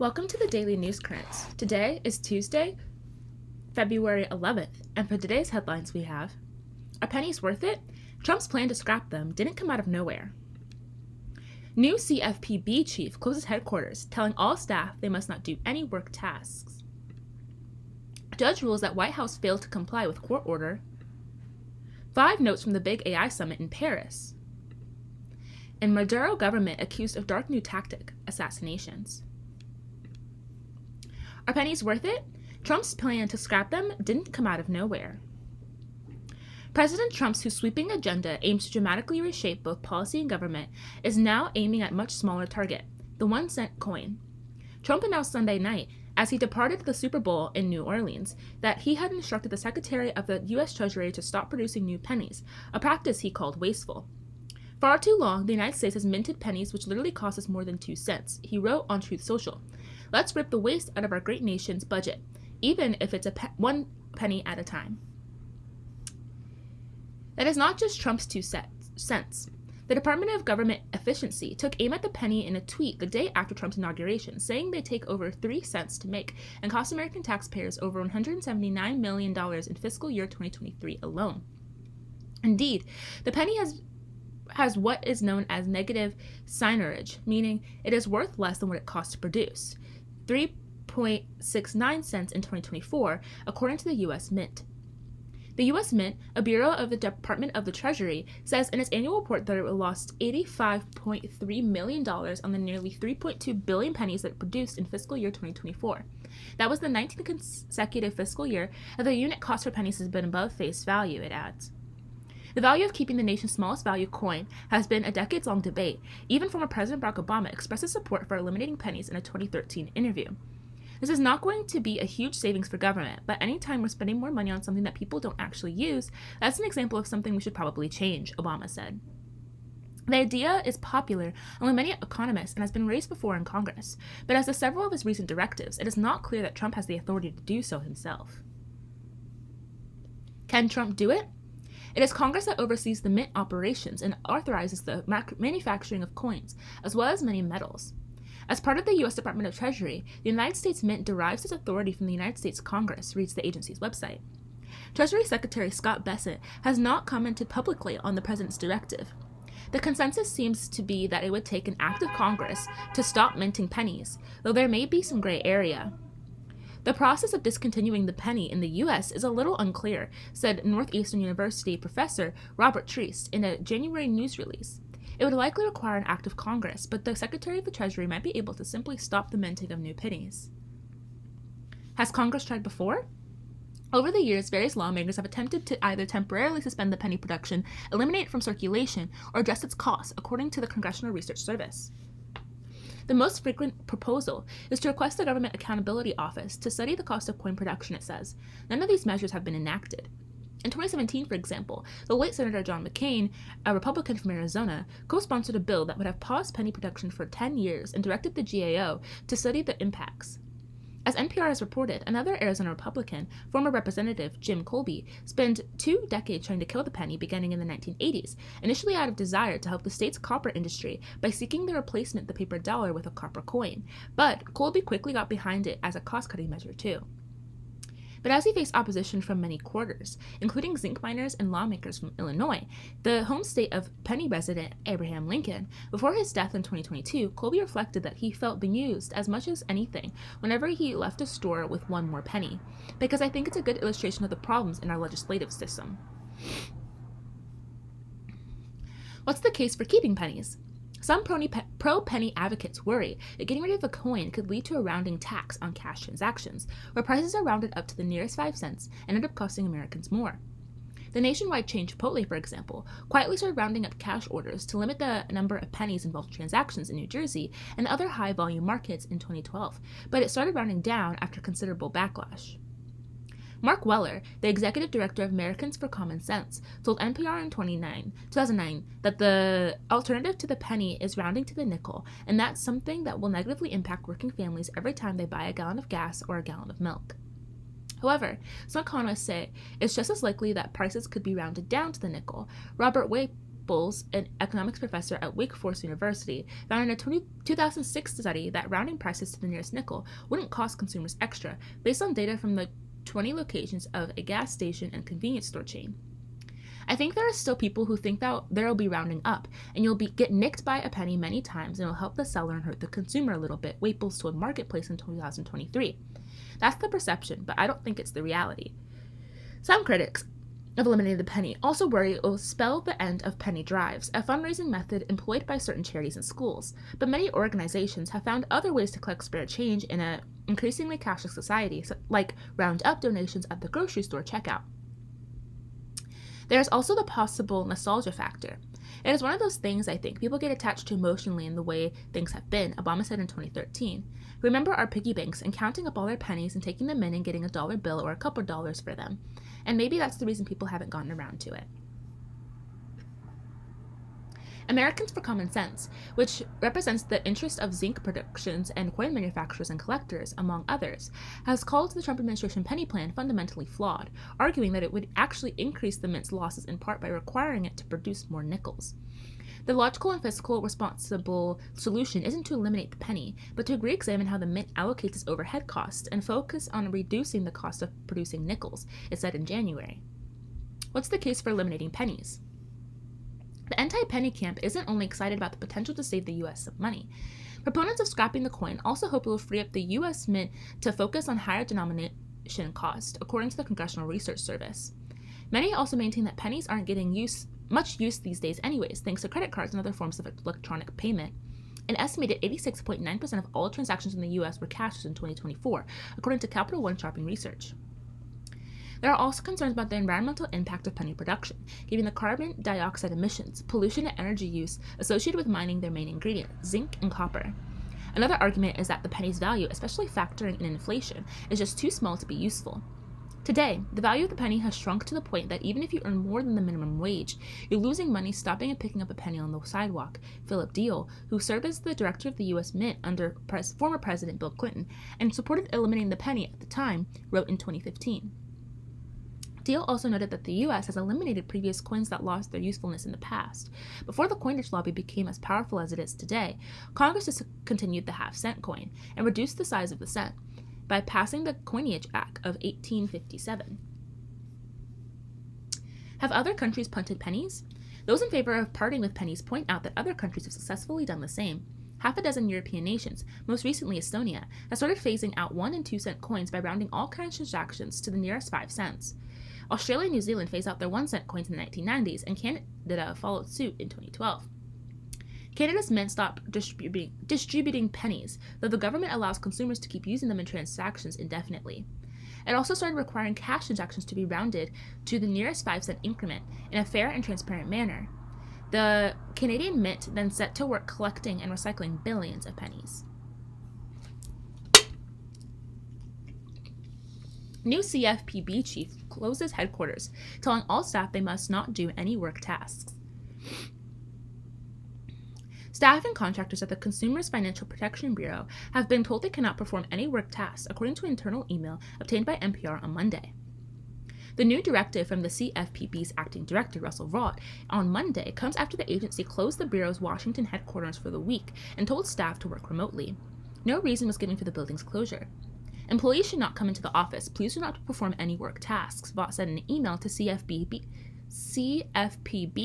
Welcome to the Daily News Currents. Today is Tuesday, February 11th, and for today's headlines we have: Are pennies worth it? Trump's plan to scrap them didn't come out of nowhere. New CFPB chief closes headquarters, telling all staff they must not do any work tasks. Judge rules that White House failed to comply with court order. 5 notes from the big AI summit in Paris. And Maduro government accused of dark new tactic, assassinations. Are pennies worth it? Trump's plan to scrap them didn't come out of nowhere. President Trump's sweeping agenda aims to dramatically reshape both policy and government is now aiming at a much smaller target, the 1-cent coin. Trump announced Sunday night, as he departed the Super Bowl in New Orleans, that he had instructed the Secretary of the U.S. Treasury to stop producing new pennies, a practice he called wasteful. Far too long, the United States has minted pennies which literally cost us more than 2 cents, he wrote on Truth Social. Let's rip the waste out of our great nation's budget, even if it's 1 penny at a time. That is not just Trump's 2 cents. The Department of Government Efficiency took aim at the penny in a tweet the day after Trump's inauguration, saying they take over 3 cents to make and cost American taxpayers over $179 million in fiscal year 2023 alone. Indeed, the penny has what is known as negative signage, meaning it is worth less than what it costs to produce, 3.69 cents in 2024, according to the U.S. Mint. The U.S. Mint, a bureau of the Department of the Treasury, says in its annual report that it lost $85.3 million on the nearly 3.2 billion pennies that it produced in fiscal year 2024. That was the 19th consecutive fiscal year that the unit cost for pennies has been above face value, it adds. The value of keeping the nation's smallest value coin has been a decades-long debate. Even former President Barack Obama expressed his support for eliminating pennies in a 2013 interview. This is not going to be a huge savings for government, but anytime we're spending more money on something that people don't actually use, that's an example of something we should probably change, Obama said. The idea is popular among many economists and has been raised before in Congress, but as to several of his recent directives, it is not clear that Trump has the authority to do so himself. Can Trump do it? It is Congress that oversees the mint operations and authorizes the manufacturing of coins, as well as many metals. As part of the U.S. Department of Treasury, the United States Mint derives its authority from the United States Congress, reads the agency's website. Treasury Secretary Scott Bessent has not commented publicly on the president's directive. The consensus seems to be that it would take an act of Congress to stop minting pennies, though there may be some gray area. The process of discontinuing the penny in the U.S. is a little unclear, said Northeastern University professor Robert Treist in a January news release. It would likely require an act of Congress, but the Secretary of the Treasury might be able to simply stop the minting of new pennies. Has Congress tried before? Over the years, various lawmakers have attempted to either temporarily suspend the penny production, eliminate it from circulation, or address its costs, according to the Congressional Research Service. The most frequent proposal is to request the Government Accountability Office to study the cost of coin production, it says. None of these measures have been enacted. In 2017, for example, the late Senator John McCain, a Republican from Arizona, co-sponsored a bill that would have paused penny production for 10 years and directed the GAO to study the impacts. As NPR has reported, another Arizona Republican, former Representative Jim Colby, spent 2 decades trying to kill the penny beginning in the 1980s, initially out of desire to help the state's copper industry by seeking the replacement of the paper dollar with a copper coin. But Colby quickly got behind it as a cost-cutting measure too. But as he faced opposition from many quarters, including zinc miners and lawmakers from Illinois, the home state of penny resident Abraham Lincoln, before his death in 2022, Colby reflected that he felt bemused as much as anything whenever he left a store with 1 more penny, because I think it's a good illustration of the problems in our legislative system. What's the case for keeping pennies? Some pro-penny advocates worry that getting rid of a coin could lead to a rounding tax on cash transactions, where prices are rounded up to the nearest 5 cents and end up costing Americans more. The nationwide chain Chipotle, for example, quietly started rounding up cash orders to limit the number of pennies involved transactions in New Jersey and other high-volume markets in 2012, but it started rounding down after considerable backlash. Mark Weller, the executive director of Americans for Common Sense, told NPR in 2009 that the alternative to the penny is rounding to the nickel, and that's something that will negatively impact working families every time they buy a gallon of gas or a gallon of milk. However, some economists say it's just as likely that prices could be rounded down to the nickel. Robert Bowles, an economics professor at Wake Forest University, found in a 2006 study that rounding prices to the nearest nickel wouldn't cost consumers extra, based on data from the 20 locations of a gas station and convenience store chain. I think there are still people who think that there will be rounding up, and you'll get nicked by a penny many times, and it'll help the seller and hurt the consumer a little bit, Wake Bowles told Marketplace in 2023. That's the perception, but I don't think it's the reality. Some critics of eliminating the penny also worry it will spell the end of penny drives, a fundraising method employed by certain charities and schools. But many organizations have found other ways to collect spare change in an increasingly cashless society, like round up donations at the grocery store checkout. There's also the possible nostalgia factor. It is one of those things I think people get attached to emotionally in the way things have been, Obama said in 2013. Remember our piggy banks and counting up all their pennies and taking them in and getting a dollar bill or a couple dollars for them. And maybe that's the reason people haven't gotten around to it. Americans for Common Sense, which represents the interest of zinc productions and coin manufacturers and collectors, among others, has called the Trump administration penny plan fundamentally flawed, arguing that it would actually increase the mint's losses in part by requiring it to produce more nickels. The logical and fiscal responsible solution isn't to eliminate the penny, but to re-examine how the mint allocates its overhead costs and focus on reducing the cost of producing nickels, it said in January. What's the case for eliminating pennies? The anti-penny camp isn't only excited about the potential to save the U.S. some money. Proponents of scrapping the coin also hope it will free up the U.S. mint to focus on higher denomination cost, according to the Congressional Research Service. Many also maintain that pennies aren't getting much use these days anyways, thanks to credit cards and other forms of electronic payment. An estimated 86.9% of all transactions in the U.S. were cashless in 2024, according to Capital One Shopping Research. There are also concerns about the environmental impact of penny production, given the carbon dioxide emissions, pollution, and energy use associated with mining their main ingredient, zinc and copper. Another argument is that the penny's value, especially factoring in inflation, is just too small to be useful. Today, the value of the penny has shrunk to the point that even if you earn more than the minimum wage, you're losing money stopping and picking up a penny on the sidewalk. Philip Deal, who served as the director of the U.S. Mint under former President Bill Clinton and supported eliminating the penny at the time, wrote in 2015. Deal also noted that the U.S. has eliminated previous coins that lost their usefulness in the past. Before the coinage lobby became as powerful as it is today, Congress discontinued the half-cent coin and reduced the size of the cent by passing the Coinage Act of 1857. Have other countries punted pennies? Those in favor of parting with pennies point out that other countries have successfully done the same. Half a dozen European nations, most recently Estonia, have started phasing out 1 and 2 cent coins by rounding all cash transactions to the nearest 5 cents. Australia and New Zealand phased out their 1 cent coins in the 1990s, and Canada followed suit in 2012. Canada's mint stopped distributing pennies, though the government allows consumers to keep using them in transactions indefinitely. It also started requiring cash transactions to be rounded to the nearest 5 cent increment in a fair and transparent manner. The Canadian Mint then set to work collecting and recycling billions of pennies. New CFPB chief closes headquarters, telling all staff they must not do any work tasks. Staff and contractors at the Consumers Financial Protection Bureau have been told they cannot perform any work tasks, according to an internal email obtained by NPR on Monday. The new directive from the CFPB's acting director, Russell Vaught, on Monday comes after the agency closed the Bureau's Washington headquarters for the week and told staff to work remotely. No reason was given for the building's closure. Employees should not come into the office. Please do not perform any work tasks, Vaught said in an email to CFPB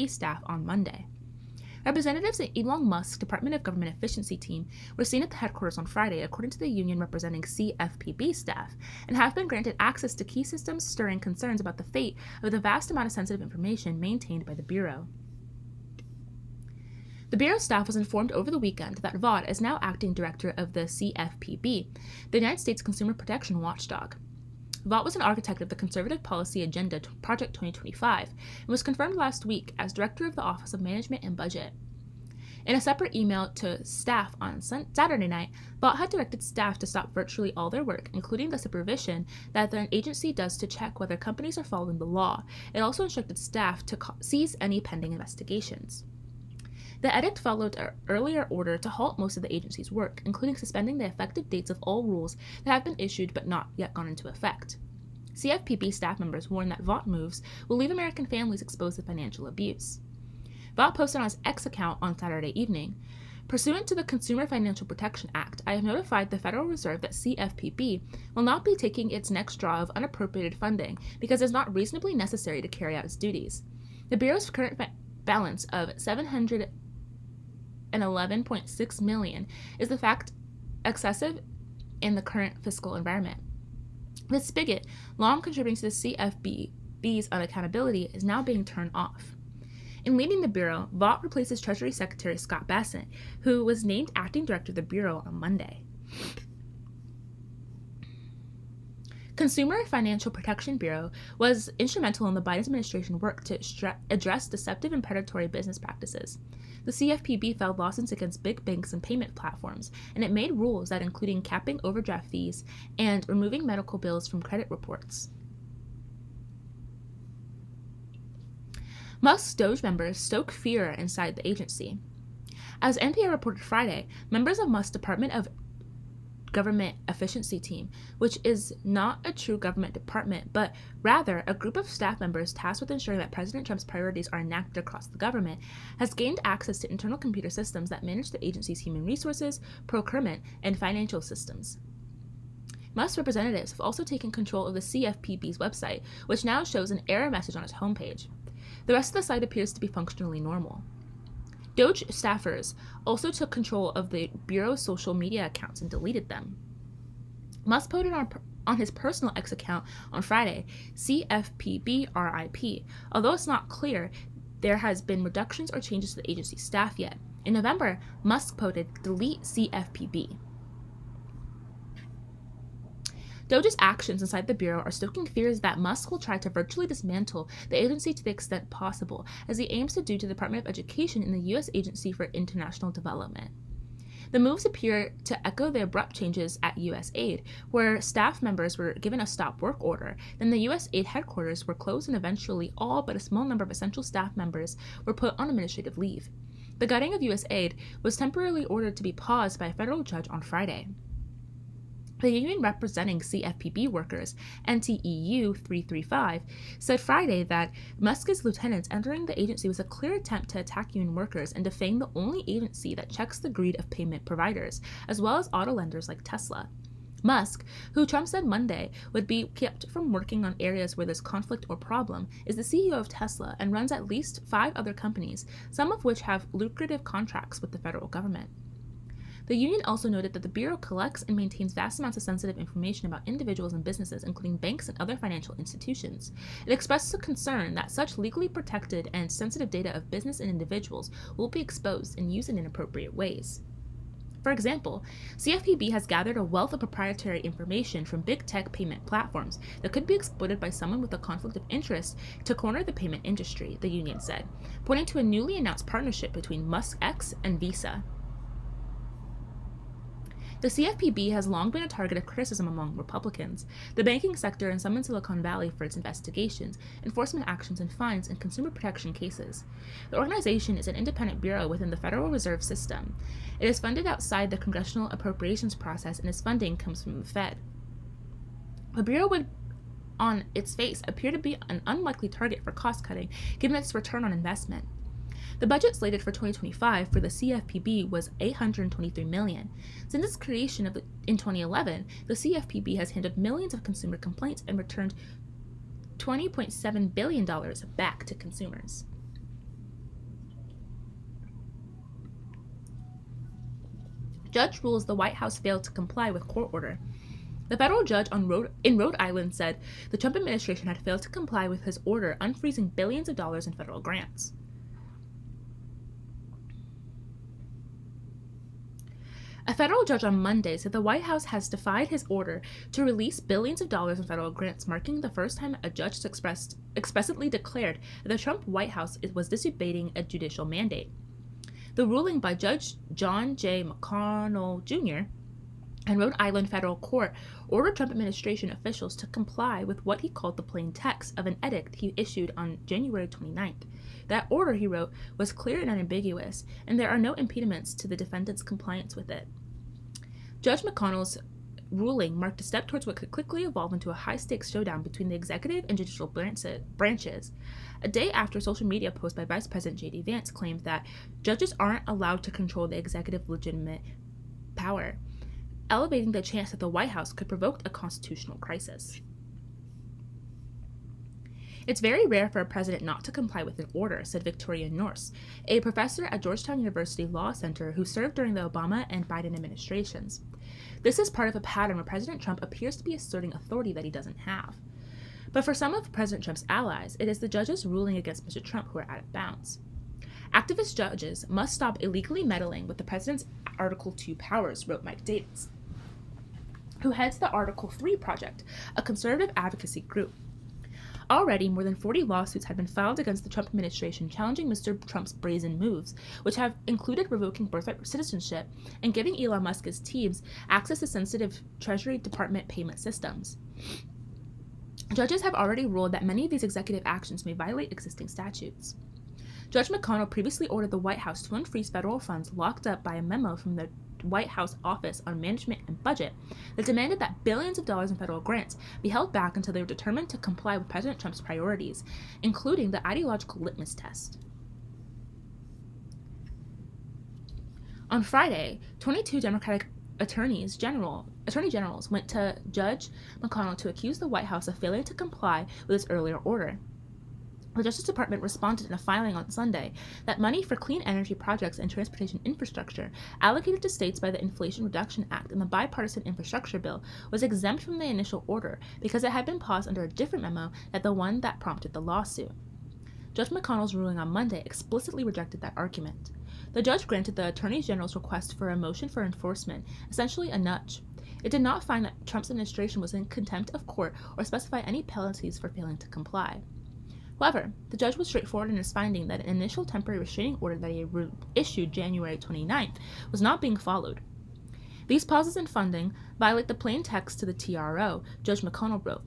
staff on Monday. Representatives at Elon Musk's Department of Government Efficiency team were seen at the headquarters on Friday, according to the union representing CFPB staff, and have been granted access to key systems, stirring concerns about the fate of the vast amount of sensitive information maintained by the Bureau. The Bureau staff was informed over the weekend that Vaught is now acting director of the CFPB, the United States Consumer Protection Watchdog. Vaught was an architect of the Conservative Policy Agenda Project 2025 and was confirmed last week as director of the Office of Management and Budget. In a separate email to staff on Saturday night, Vaught had directed staff to stop virtually all their work, including the supervision that the agency does to check whether companies are following the law. It also instructed staff to cease any pending investigations. The edict followed an earlier order to halt most of the agency's work, including suspending the effective dates of all rules that have been issued but not yet gone into effect. CFPB staff members warn that Vaught moves will leave American families exposed to financial abuse. Vaught posted on his X account on Saturday evening. Pursuant to the Consumer Financial Protection Act, I have notified the Federal Reserve that CFPB will not be taking its next draw of unappropriated funding because it is not reasonably necessary to carry out its duties. The Bureau's current balance of $711.6 million is the fact excessive in the current fiscal environment. This spigot, long contributing to the CFPB's unaccountability, is now being turned off. In leading the Bureau, Vaught replaces Treasury Secretary Scott Bassett, who was named acting director of the Bureau on Monday. Consumer Financial Protection Bureau was instrumental in the Biden administration's work to address deceptive and predatory business practices. The CFPB filed lawsuits against big banks and payment platforms, and it made rules that including capping overdraft fees and removing medical bills from credit reports. Musk's Doge members stoke fear inside the agency. As NPR reported Friday, members of Musk's Department of Government Efficiency Team, which is not a true government department, but rather a group of staff members tasked with ensuring that President Trump's priorities are enacted across the government, has gained access to internal computer systems that manage the agency's human resources, procurement, and financial systems. Musk's representatives have also taken control of the CFPB's website, which now shows an error message on its homepage. The rest of the site appears to be functionally normal. Doge staffers also took control of the Bureau's social media accounts and deleted them. Musk posted on his personal X account on Friday, CFPB RIP, although it's not clear there has been reductions or changes to the agency's staff yet. In November, Musk posted delete CFPB. Doge's actions inside the Bureau are stoking fears that Musk will try to virtually dismantle the agency to the extent possible, as he aims to do to the Department of Education in the U.S. Agency for International Development. The moves appear to echo the abrupt changes at USAID, where staff members were given a stop work order, then the USAID headquarters were closed, and eventually all but a small number of essential staff members were put on administrative leave. The gutting of USAID was temporarily ordered to be paused by a federal judge on Friday. The union representing CFPB workers, NTEU 335, said Friday that Musk's lieutenants entering the agency was a clear attempt to attack union workers and defame the only agency that checks the greed of payment providers, as well as auto lenders like Tesla. Musk, who Trump said Monday would be kept from working on areas where there's conflict or problem, is the CEO of Tesla and runs at least 5 other companies, some of which have lucrative contracts with the federal government. The union also noted that the Bureau collects and maintains vast amounts of sensitive information about individuals and businesses, including banks and other financial institutions. It expresses a concern that such legally protected and sensitive data of business and individuals will be exposed and used in inappropriate ways. For example, CFPB has gathered a wealth of proprietary information from big tech payment platforms that could be exploited by someone with a conflict of interest to corner the payment industry, the union said, pointing to a newly announced partnership between Musk X and Visa. The CFPB has long been a target of criticism among Republicans, the banking sector, and some in Silicon Valley for its investigations, enforcement actions, and fines in consumer protection cases. The organization is an independent bureau within the Federal Reserve System. It is funded outside the congressional appropriations process, and its funding comes from the Fed. The bureau would, on its face, appear to be an unlikely target for cost-cutting, given its return on investment. The budget slated for 2025 for the CFPB was $823 million. Since its creation in 2011, the CFPB has handled millions of consumer complaints and returned $20.7 billion back to consumers. Judge rules the White House failed to comply with court order. The federal judge in Rhode Island said the Trump administration had failed to comply with his order unfreezing billions of dollars in federal grants. A federal judge on Monday said the White House has defied his order to release billions of dollars in federal grants, marking the first time a judge expressly declared that the Trump White House was disobeying a judicial mandate. The ruling by Judge John J. McConnell Jr. and Rhode Island federal court ordered Trump administration officials to comply with what he called the plain text of an edict he issued on January 29th. That order, he wrote, was clear and unambiguous, and there are no impediments to the defendant's compliance with it. Judge McConnell's ruling marked a step towards what could quickly evolve into a high-stakes showdown between the executive and judicial branches. A day after a social media post by Vice President J.D. Vance claimed that judges aren't allowed to control the executive legitimate power, elevating the chance that the White House could provoke a constitutional crisis. It's very rare for a president not to comply with an order, said Victoria Norse, a professor at Georgetown University Law Center who served during the Obama and Biden administrations. This is part of a pattern where President Trump appears to be asserting authority that he doesn't have. But for some of President Trump's allies, it is the judges ruling against Mr. Trump who are out of bounds. Activist judges must stop illegally meddling with the president's Article 2 powers, wrote Mike Davis, who heads the Article 3 Project, a conservative advocacy group. Already, more than 40 lawsuits had been filed against the Trump administration challenging Mr. Trump's brazen moves, which have included revoking birthright citizenship and giving Elon Musk's teams access to sensitive Treasury Department payment systems. Judges have already ruled that many of these executive actions may violate existing statutes. Judge McConnell previously ordered the White House to unfreeze federal funds locked up by a memo from the White House Office on Management and Budget that demanded that billions of dollars in federal grants be held back until they were determined to comply with President Trump's priorities, including the ideological litmus test. On Friday, 22 Democratic attorney generals went to Judge McConnell to accuse the White House of failing to comply with its earlier order. The Justice Department responded in a filing on Sunday that money for clean energy projects and transportation infrastructure allocated to states by the Inflation Reduction Act and the Bipartisan Infrastructure Bill was exempt from the initial order because it had been paused under a different memo than the one that prompted the lawsuit. Judge McConnell's ruling on Monday explicitly rejected that argument. The judge granted the Attorney General's request for a motion for enforcement, essentially a nudge. It did not find that Trump's administration was in contempt of court or specify any penalties for failing to comply. However, the judge was straightforward in his finding that an initial temporary restraining order that he issued January 29th was not being followed. These pauses in funding violate the plain text to the TRO, Judge McConnell wrote.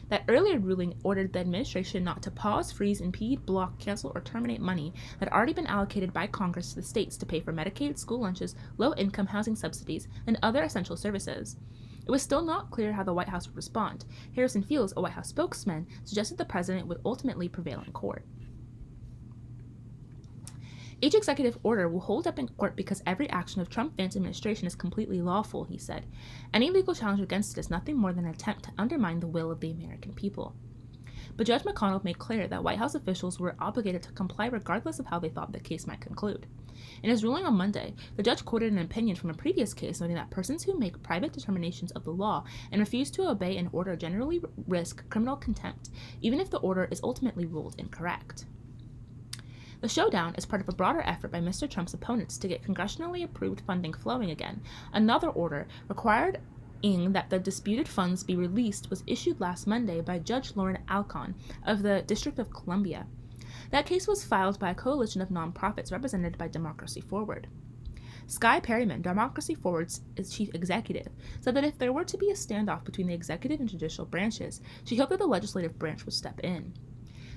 That earlier ruling ordered the administration not to pause, freeze, impede, block, cancel, or terminate money that had already been allocated by Congress to the states to pay for Medicaid, school lunches, low-income housing subsidies, and other essential services. It was still not clear how the White House would respond. Harrison Fields, a White House spokesman, suggested the president would ultimately prevail in court. Each executive order will hold up in court because every action of Trump-Vance administration is completely lawful, he said. Any legal challenge against it is nothing more than an attempt to undermine the will of the American people. But Judge McConnell made clear that White House officials were obligated to comply regardless of how they thought the case might conclude. In his ruling on Monday, the judge quoted an opinion from a previous case noting that persons who make private determinations of the law and refuse to obey an order generally risk criminal contempt, even if the order is ultimately ruled incorrect. The showdown is part of a broader effort by Mr. Trump's opponents to get congressionally approved funding flowing again. Another order requiring that the disputed funds be released was issued last Monday by Judge Lauren Alcon of the District of Columbia. That case was filed by a coalition of nonprofits represented by Democracy Forward. Sky Perryman, Democracy Forward's chief executive, said that if there were to be a standoff between the executive and judicial branches, she hoped that the legislative branch would step in.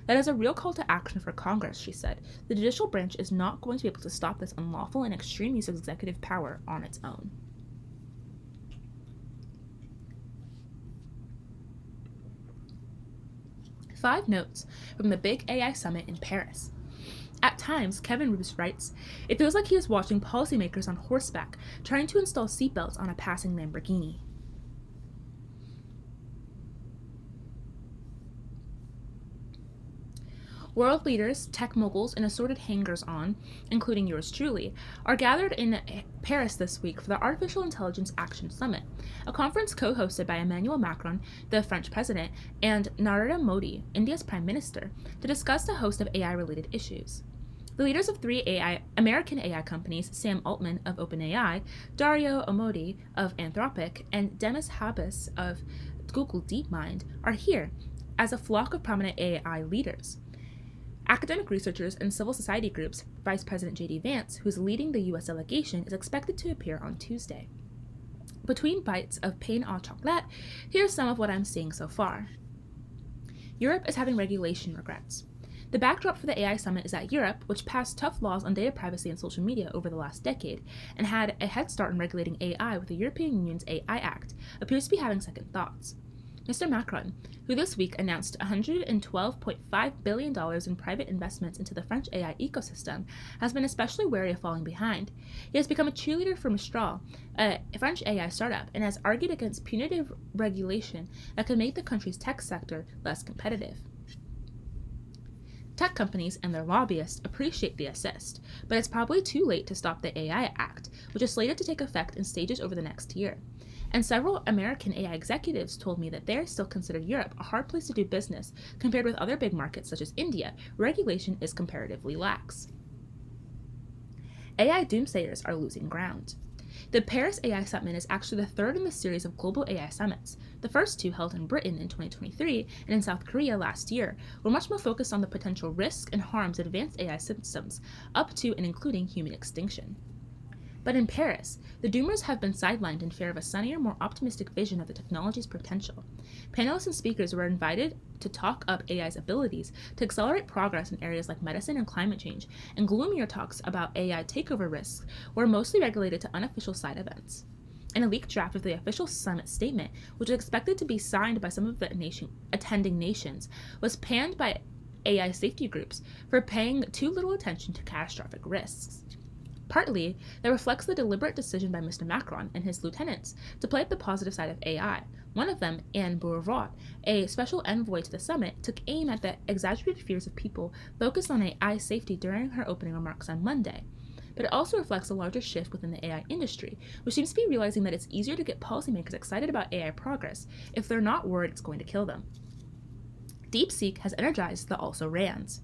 That is a real call to action for Congress, she said. The judicial branch is not going to be able to stop this unlawful and extreme use of executive power on its own. Five notes from the big AI summit in Paris. At times, Kevin Roos writes, it feels like he is watching policymakers on horseback trying to install seatbelts on a passing Lamborghini. World leaders, tech moguls, and assorted hangers-on, including yours truly, are gathered in Paris this week for the Artificial Intelligence Action Summit, a conference co-hosted by Emmanuel Macron, the French president, and Narendra Modi, India's prime minister, to discuss a host of AI-related issues. The leaders of three American AI companies, Sam Altman of OpenAI, Dario Amodei of Anthropic, and Demis Habbas of Google DeepMind, are here as a flock of prominent AI leaders. Academic researchers and civil society groups, Vice President J.D. Vance, who's leading the U.S. delegation, is expected to appear on Tuesday. Between bites of pain au chocolat, here's some of what I'm seeing so far. Europe is having regulation regrets. The backdrop for the AI summit is that Europe, which passed tough laws on data privacy and social media over the last decade and had a head start in regulating AI with the European Union's AI Act, appears to be having second thoughts. Mr. Macron, who this week announced $112.5 billion in private investments into the French AI ecosystem, has been especially wary of falling behind. He has become a cheerleader for Mistral, a French AI startup, and has argued against punitive regulation that could make the country's tech sector less competitive. Tech companies and their lobbyists appreciate the assist, but it's probably too late to stop the AI Act, which is slated to take effect in stages over the next year. And several American AI executives told me that they still consider Europe a hard place to do business compared with other big markets such as India, where regulation is comparatively lax. AI doomsayers are losing ground. The Paris AI Summit is actually the third in the series of global AI summits. The first two, held in Britain in 2023 and in South Korea last year, were much more focused on the potential risks and harms of advanced AI systems, up to and including human extinction. But in Paris, the doomers have been sidelined in favor of a sunnier, more optimistic vision of the technology's potential. Panelists and speakers were invited to talk up AI's abilities to accelerate progress in areas like medicine and climate change, and gloomier talks about AI takeover risks were mostly regulated to unofficial side events. In a leaked draft of the official summit statement, which was expected to be signed by some of the attending nations, was panned by AI safety groups for paying too little attention to catastrophic risks. Partly, that reflects the deliberate decision by Mr. Macron and his lieutenants to play up the positive side of AI. One of them, Anne Bourvot, a special envoy to the summit, took aim at the exaggerated fears of people focused on AI safety during her opening remarks on Monday. But it also reflects a larger shift within the AI industry, which seems to be realizing that it's easier to get policymakers excited about AI progress if they're not worried it's going to kill them. DeepSeek has energized the also-rans.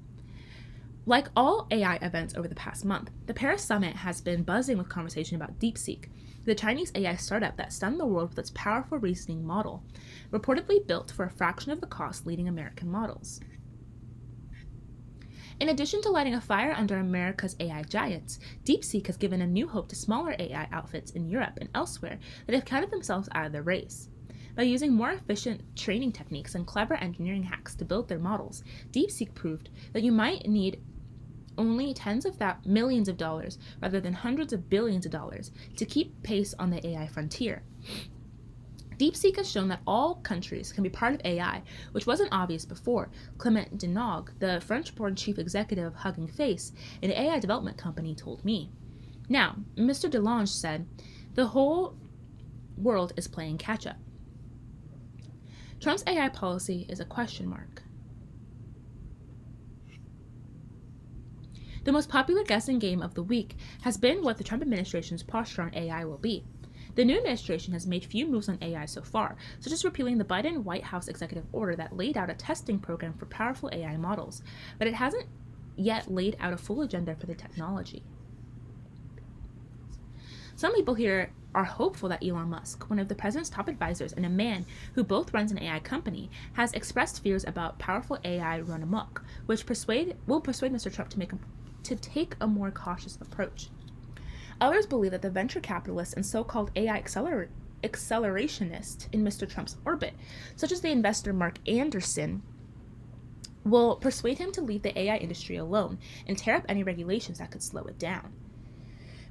Like all AI events over the past month, the Paris Summit has been buzzing with conversation about DeepSeek, the Chinese AI startup that stunned the world with its powerful reasoning model, reportedly built for a fraction of the cost leading American models. In addition to lighting a fire under America's AI giants, DeepSeek has given a new hope to smaller AI outfits in Europe and elsewhere that have counted themselves out of the race. By using more efficient training techniques and clever engineering hacks to build their models, DeepSeek proved that you might need only tens of millions of dollars rather than hundreds of billions of dollars to keep pace on the AI frontier. DeepSeek has shown that all countries can be part of AI, which wasn't obvious before. Clement Denog, the French-born chief executive of Hugging Face, an AI development company, told me. Now, Mr. Delange said, the whole world is playing catch-up. Trump's AI policy is a question mark. The most popular guessing game of the week has been what the Trump administration's posture on AI will be. The new administration has made few moves on AI so far, such as repealing the Biden White House executive order that laid out a testing program for powerful AI models, but it hasn't yet laid out a full agenda for the technology. Some people here are hopeful that Elon Musk, one of the president's top advisors and a man who both runs an AI company, has expressed fears about powerful AI run amok, which will persuade Mr. Trump to take a more cautious approach. Others believe that the venture capitalist and so-called AI accelerationist in Mr. Trump's orbit, such as the investor Mark Anderson, will persuade him to leave the AI industry alone and tear up any regulations that could slow it down.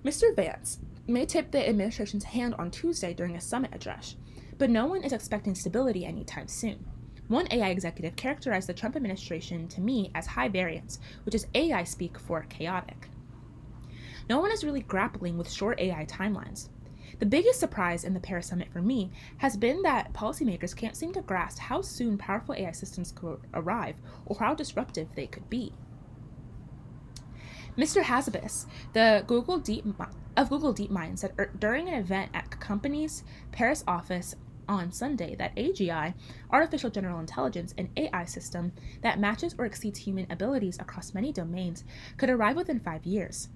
Mr. Vance may tip the administration's hand on Tuesday during a summit address, but no one is expecting stability anytime soon. One AI executive characterized the Trump administration to me as high variance, which is AI speak for chaotic. No one is really grappling with short AI timelines. The biggest surprise in the Paris Summit for me has been that policymakers can't seem to grasp how soon powerful AI systems could arrive or how disruptive they could be. Mr. Hazabis, the Google DeepMind, said during an event at the company's Paris office on Sunday that AGI, artificial general intelligence, an AI system that matches or exceeds human abilities across many domains, could arrive within 5 years.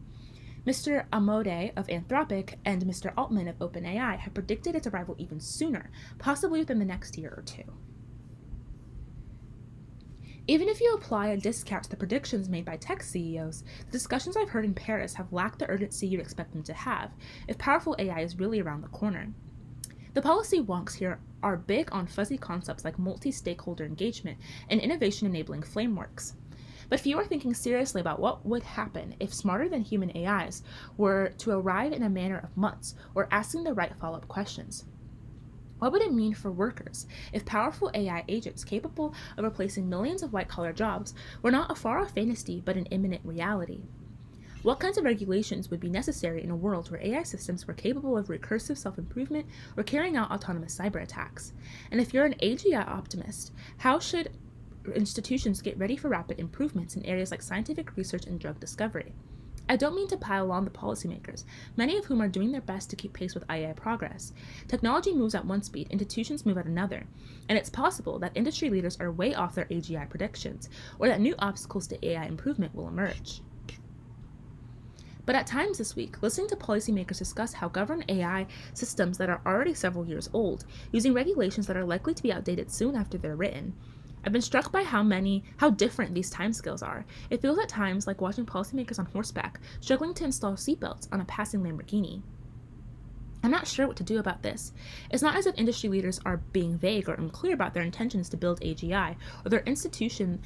Mr. Amode of Anthropic and Mr. Altman of OpenAI have predicted its arrival even sooner, possibly within the next year or two. Even if you apply a discount to the predictions made by tech CEOs, the discussions I've heard in Paris have lacked the urgency you'd expect them to have if powerful AI is really around the corner. The policy wonks here are big on fuzzy concepts like multi-stakeholder engagement and innovation-enabling frameworks. But few are thinking seriously about what would happen if smarter than human AIs were to arrive in a matter of months, or asking the right follow-up questions. What would it mean for workers if powerful AI agents capable of replacing millions of white-collar jobs were not a far-off fantasy but an imminent reality? What kinds of regulations would be necessary in a world where AI systems were capable of recursive self-improvement or carrying out autonomous cyber attacks? And if you're an AGI optimist, how should institutions get ready for rapid improvements in areas like scientific research and drug discovery? I don't mean to pile on the policymakers, many of whom are doing their best to keep pace with AI progress. Technology moves at one speed, institutions move at another, and it's possible that industry leaders are way off their AGI predictions, or that new obstacles to AI improvement will emerge. But at times this week, listening to policymakers discuss how govern AI systems that are already several years old, using regulations that are likely to be outdated soon after they're written, I've been struck by how different these timescales are. It feels at times like watching policymakers on horseback struggling to install seatbelts on a passing Lamborghini. I'm not sure what to do about this. It's not as if industry leaders are being vague or unclear about their intentions to build AGI or their intuition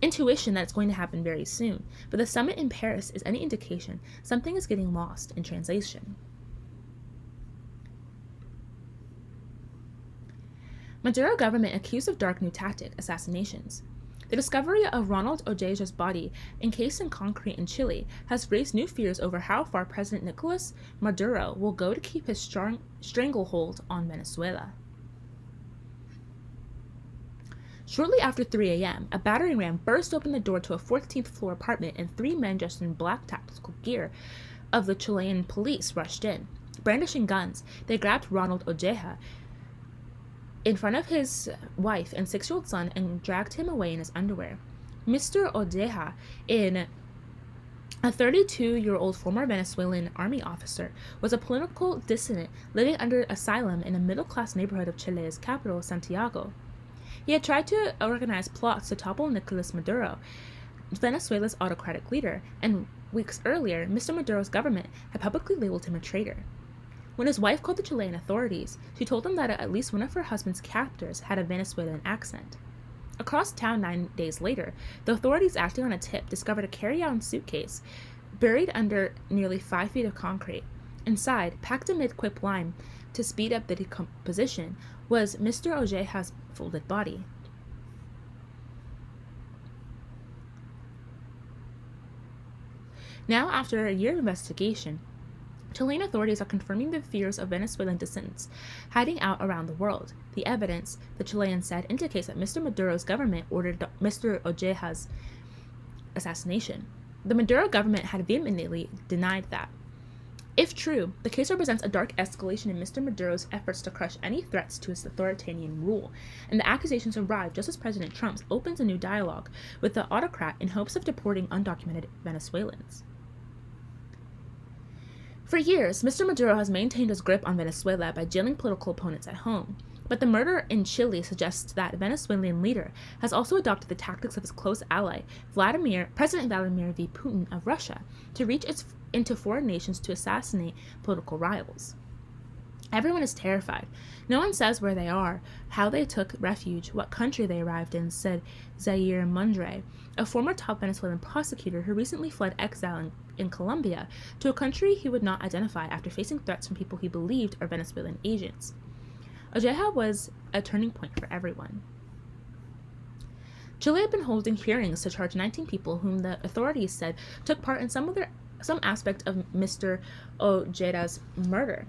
that it's going to happen very soon, but the summit in Paris is any indication something is getting lost in translation. Maduro government accused of dark new tactic assassinations. The discovery of Ronald Ojeja's body encased in concrete in Chile has raised new fears over how far President Nicolas Maduro will go to keep his stranglehold on Venezuela. Shortly after 3 a.m., a battering ram burst open the door to a 14th floor apartment, and 3 men dressed in black tactical gear of the Chilean police rushed in. Brandishing guns, they grabbed Ronald Ojeja in front of his wife and 6-year-old son and dragged him away in his underwear. Mr. Ojeja, a 32-year-old former Venezuelan army officer, was a political dissident living under asylum in a middle-class neighborhood of Chile's capital, Santiago. He had tried to organize plots to topple Nicolas Maduro, Venezuela's autocratic leader, and weeks earlier, Mr. Maduro's government had publicly labeled him a traitor. When his wife called the Chilean authorities, she told them that at least one of her husband's captors had a Venezuelan accent. Across town 9 days later, the authorities acting on a tip discovered a carry-on suitcase buried under nearly 5 feet of concrete. Inside, packed amid quicklime to speed up the decomposition, was Mr. Ojeja's folded body. Now, after a year of investigation, Chilean authorities are confirming the fears of Venezuelan dissidents hiding out around the world. The evidence, the Chileans said, indicates that Mr. Maduro's government ordered Mr. Ojeja's assassination. The Maduro government had vehemently denied that. If true, the case represents a dark escalation in Mr. Maduro's efforts to crush any threats to his authoritarian rule, and the accusations arrive just as President Trump opens a new dialogue with the autocrat in hopes of deporting undocumented Venezuelans. For years, Mr. Maduro has maintained his grip on Venezuela by jailing political opponents at home, but the murder in Chile suggests that the Venezuelan leader has also adopted the tactics of his close ally, President Vladimir V. Putin of Russia, to reach into foreign nations to assassinate political rivals. Everyone is terrified. No one says where they are, how they took refuge, what country they arrived in, said Zaire Mundre, a former top Venezuelan prosecutor who recently fled exile in Colombia to a country he would not identify after facing threats from people he believed are Venezuelan agents. Ojeja was a turning point for everyone. Chile had been holding hearings to charge 19 people whom the authorities said took part in some aspect of Mr. Ojeja's murder,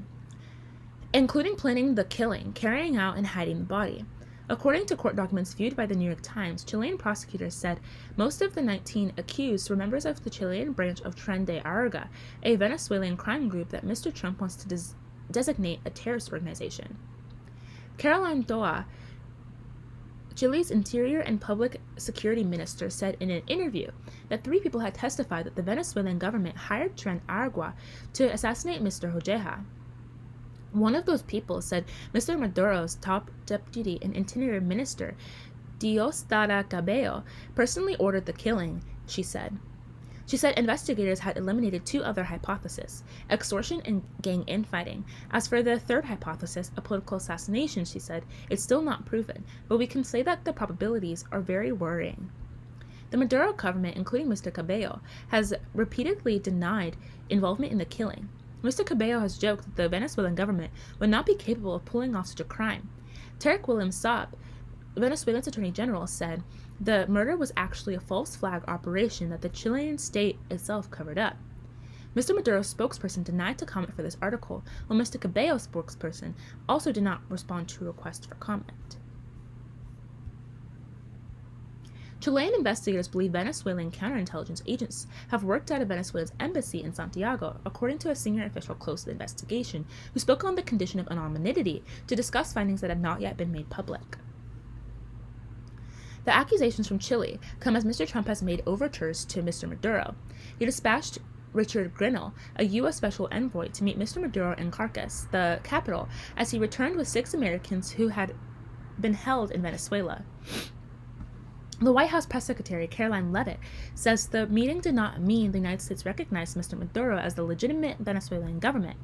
including planning the killing, carrying out, and hiding the body. According to court documents viewed by the New York Times, Chilean prosecutors said most of the 19 accused were members of the Chilean branch of Tren de Aragua, a Venezuelan crime group that Mr. Trump wants to designate a terrorist organization. Caroline Toa, Chile's Interior and Public Security Minister, said in an interview that 3 people had testified that the Venezuelan government hired Tren Aragua to assassinate Mr. Ojeja. One of those people said Mr. Maduro's top deputy and interior minister, Diosdado Cabello, personally ordered the killing, she said. She said investigators had eliminated 2 other hypotheses, extortion and gang infighting. As for the third hypothesis, a political assassination, she said, it's still not proven, but we can say that the probabilities are very worrying. The Maduro government, including Mr. Cabello, has repeatedly denied involvement in the killing. Mr. Cabello has joked that the Venezuelan government would not be capable of pulling off such a crime. Tarek William Saab, Venezuela's attorney general, said the murder was actually a false flag operation that the Chilean state itself covered up. Mr. Maduro's spokesperson denied to comment for this article, while Mr. Cabello's spokesperson also did not respond to a request for comment. Chilean investigators believe Venezuelan counterintelligence agents have worked out of Venezuela's embassy in Santiago, according to a senior official close to the investigation, who spoke on the condition of anonymity to discuss findings that have not yet been made public. The accusations from Chile come as Mr. Trump has made overtures to Mr. Maduro. He dispatched Richard Grinnell, a U.S. special envoy, to meet Mr. Maduro in Caracas, the capital, as he returned with 6 Americans who had been held in Venezuela. The White House press secretary, Caroline Leavitt, says the meeting did not mean the United States recognized Mr. Maduro as the legitimate Venezuelan government.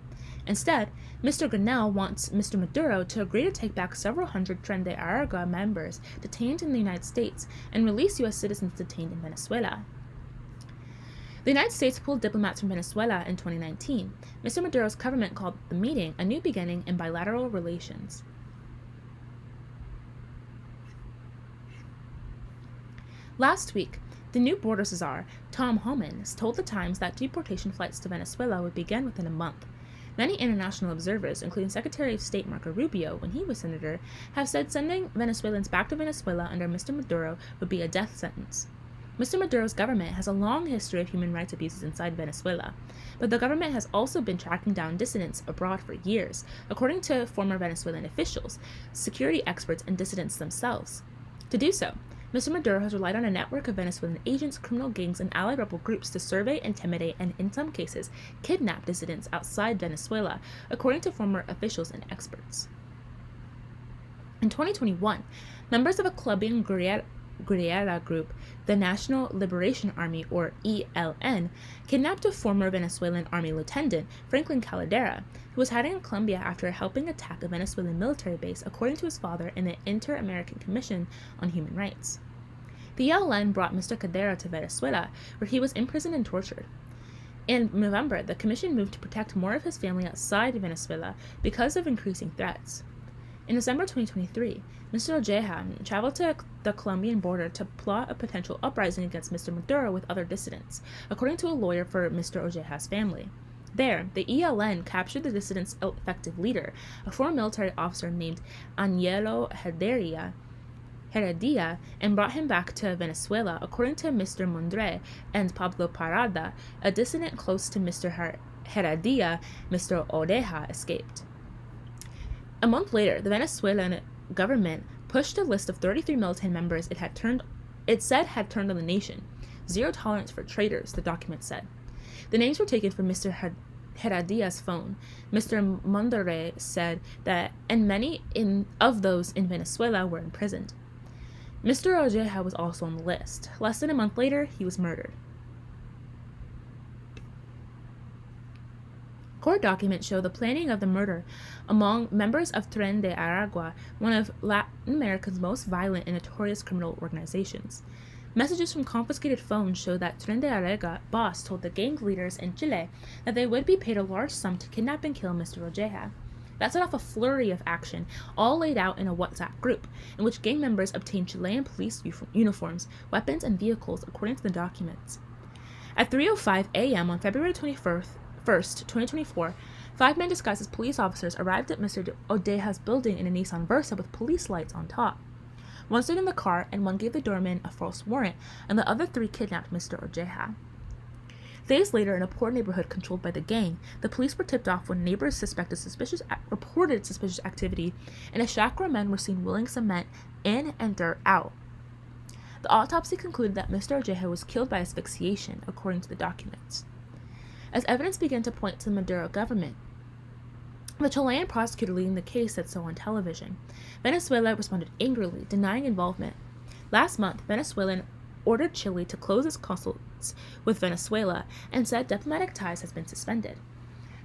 Instead, Mr. Grinnell wants Mr. Maduro to agree to take back several hundred Tren de Aragua members detained in the United States and release U.S. citizens detained in Venezuela. The United States pulled diplomats from Venezuela in 2019. Mr. Maduro's government called the meeting a new beginning in bilateral relations. Last week, the new border czar, Tom Homan, told the Times that deportation flights to Venezuela would begin within a month. Many international observers, including Secretary of State Marco Rubio when he was senator, have said sending Venezuelans back to Venezuela under Mr. Maduro would be a death sentence. Mr. Maduro's government has a long history of human rights abuses inside Venezuela, but the government has also been tracking down dissidents abroad for years, according to former Venezuelan officials, security experts, and dissidents themselves. To do so, Mr. Maduro has relied on a network of Venezuelan agents, criminal gangs, and allied rebel groups to survey, intimidate, and, in some cases, kidnap dissidents outside Venezuela, according to former officials and experts. In 2021, members of a Colombian guerrilla group, the National Liberation Army, or ELN, kidnapped a former Venezuelan army lieutenant, Franklin Caldera, who was hiding in Colombia after helping attack a Venezuelan military base, according to his father in the Inter-American Commission on Human Rights. The ELN brought Mr. Caldera to Venezuela, where he was imprisoned and tortured. In November, the commission moved to protect more of his family outside Venezuela because of increasing threats. In December 2023, Mr. Ojeha traveled to the Colombian border to plot a potential uprising against Mr. Maduro with other dissidents, according to a lawyer for Mr. Ojeha's family. There, the ELN captured the dissident's effective leader, a former military officer named Agnello Heredia, and brought him back to Venezuela, according to Mr. Mondre and Pablo Parada, a dissident close to Mr. Heredia. Mr. Oreja escaped. A month later, the Venezuelan government pushed a list of 33 militant members it said had turned on the nation. Zero tolerance for traitors, the document said. The names were taken from Mr. Heredia's phone. Mr. Mondere said that, and many of those in Venezuela were imprisoned. Mr. Ojeha was also on the list. Less than a month later, he was murdered. Court documents show the planning of the murder among members of Tren de Aragua, one of Latin America's most violent and notorious criminal organizations. Messages from confiscated phones show that Tren de Aragua boss told the gang leaders in Chile that they would be paid a large sum to kidnap and kill Mr. Ojeha. That set off a flurry of action, all laid out in a WhatsApp group, in which gang members obtained Chilean police uniforms, weapons, and vehicles, according to the documents. At 3:05 a.m. on February 1st, 2024, 5 men disguised as police officers arrived at Mr. Ojeha's building in a Nissan Versa with police lights on top. One stayed in the car, and one gave the doorman a false warrant, and the other 3 kidnapped Mr. Ojeha. Days later, in a poor neighborhood controlled by the gang, the police were tipped off when neighbors reported suspicious activity, and a shack where men were seen wheeling cement in and dirt out. The autopsy concluded that Mr. Ojeha was killed by asphyxiation, according to the documents. As evidence began to point to the Maduro government, the Chilean prosecutor leading the case said so on television. Venezuela responded angrily, denying involvement. Last month, Venezuela ordered Chile to close its consulates with Venezuela and said diplomatic ties has been suspended.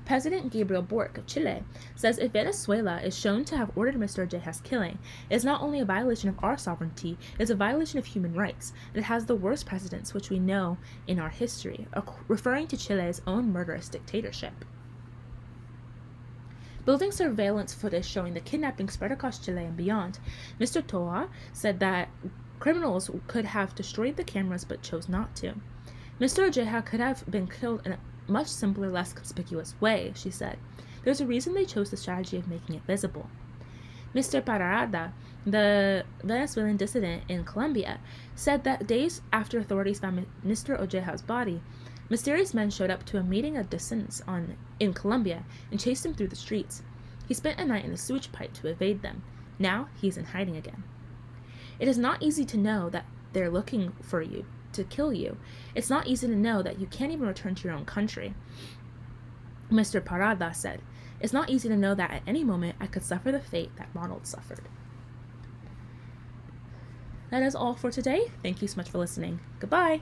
President Gabriel Boric of Chile says if Venezuela is shown to have ordered Mr. Ojeja's killing, it is not only a violation of our sovereignty, it is a violation of human rights, and it has the worst precedents which we know in our history, referring to Chile's own murderous dictatorship. Building surveillance footage showing the kidnapping spread across Chile and beyond, Mr. Toa said that criminals could have destroyed the cameras but chose not to. Mr. Ojeja could have been killed in a much simpler, less conspicuous way, she said. There's a reason they chose the strategy of making it visible. Mr. Parada, the Venezuelan dissident in Colombia, said that days after authorities found Mr. Ojeja's body, mysterious men showed up to a meeting of dissidents in Colombia and chased him through the streets. He spent a night in a sewage pipe to evade them. Now he's in hiding again. It is not easy to know that they're looking for you, to kill you. It's not easy to know that you can't even return to your own country. Mr. Parada said, it's not easy to know that at any moment I could suffer the fate that Ronald suffered. That is all for today. Thank you so much for listening. Goodbye.